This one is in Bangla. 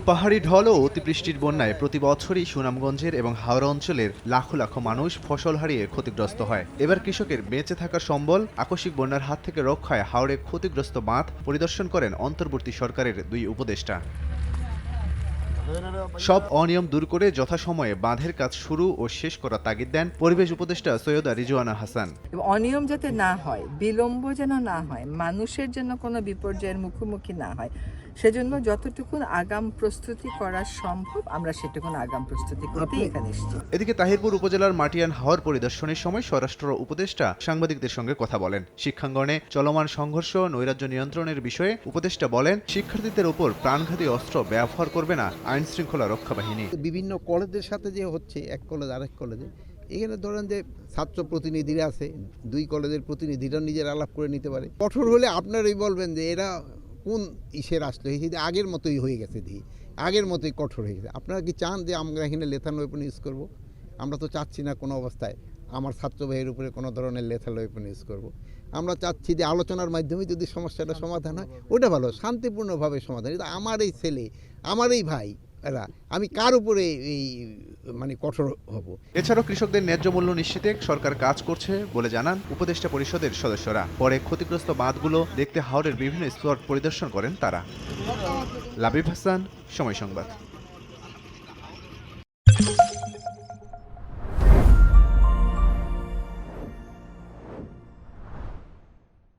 পাহাড়ি ঢল ও অতিবৃষ্টির বন্যায় প্রতি বছরই সুনামগঞ্জের এবং হাওড়া অঞ্চলের লাখো লাখো মানুষ ফসল হারিয়ে ক্ষতিগ্রস্ত হয়। এবার কৃষকের বেঁচে থাকার সম্বল আকস্মিক বন্যার হাত থেকে রক্ষায় হাওড়ে ক্ষতিগ্রস্ত বাঁধ পরিদর্শন করেন অন্তর্বর্তী সরকারের দুই উপদেষ্টা। সব অনিয়ম দূর করে যথাসময়ে বাঁধের কাজ শুরু ও শেষ করার তাগিদ দেন পরিবেশ উপদেষ্টা সৈয়দা রিজওয়ানা হাসান। অনিয়ম যাতে না হয়, বিলম্ব যেন না হয়, মানুষের জন্য কোনো বিপর্যয়ের মুখোমুখি না হয়, সেজন্য যতটুকু আগাম প্রস্তুতি করা সম্ভব আমরা সেটুকুন আগাম প্রস্তুতি করতে এখানে এসেছি। এদিকে তাহিরপুর উপজেলার মাটিয়ান হাওর পরিদর্শনের সময় স্বরাষ্ট্র উপদেষ্টা সাংবাদিকদের সঙ্গে কথা বলেন। শিক্ষাঙ্গনে চলমান সংঘর্ষ নৈরাজ্য নিয়ন্ত্রণের বিষয়ে উপদেষ্টা বলেন, শিক্ষার্থীদের উপর প্রাণঘাতী অস্ত্র ব্যবহার করবে না আইন শৃঙ্খলা রক্ষা বাহিনী। বিভিন্ন কলেজের সাথে যে হচ্ছে, এক কলেজ আরেক কলেজে, এখানে ধরেন যে ছাত্র প্রতিনিধিরা আছে, দুই কলেজের প্রতিনিধিরা নিজের আলাপ করে নিতে পারে। কঠোর হলে আপনারাই বলবেন যে এরা কোন ইসের আসলে আগের মতোই হয়ে গেছে, আগের মতোই কঠোর হয়ে গেছে। আপনারা কি চান যে আমরা এখানে লেথাল ওয়েপন ইউজ করব? আমরা তো চাচ্ছি না কোনো অবস্থায় আমার ছাত্র ভাইয়ের উপরে কোনো ধরনের লেথাল ওয়েপন ইউজ করব। আমরা চাচ্ছি যে আলোচনার মাধ্যমে যদি সমস্যাটা সমাধান হয়, ওটা ভালো, শান্তিপূর্ণভাবে সমাধান। এটা আমার এই ছেলে, আমার এই ভাই, এরা, আমি কার উপরে এই কঠোর হব? এছাড়াও কৃষকদের ন্যায্য মূল্য নিশ্চিতে সরকার কাজ করছে বলে জানান উপদেষ্টা পরিষদের সদস্যরা। পরে ক্ষতিগ্রস্ত বাঁধগুলো দেখতে হাওরের বিভিন্ন স্পট পরিদর্শন করেন তারা। লাবিব হাসান, সময় সংবাদ।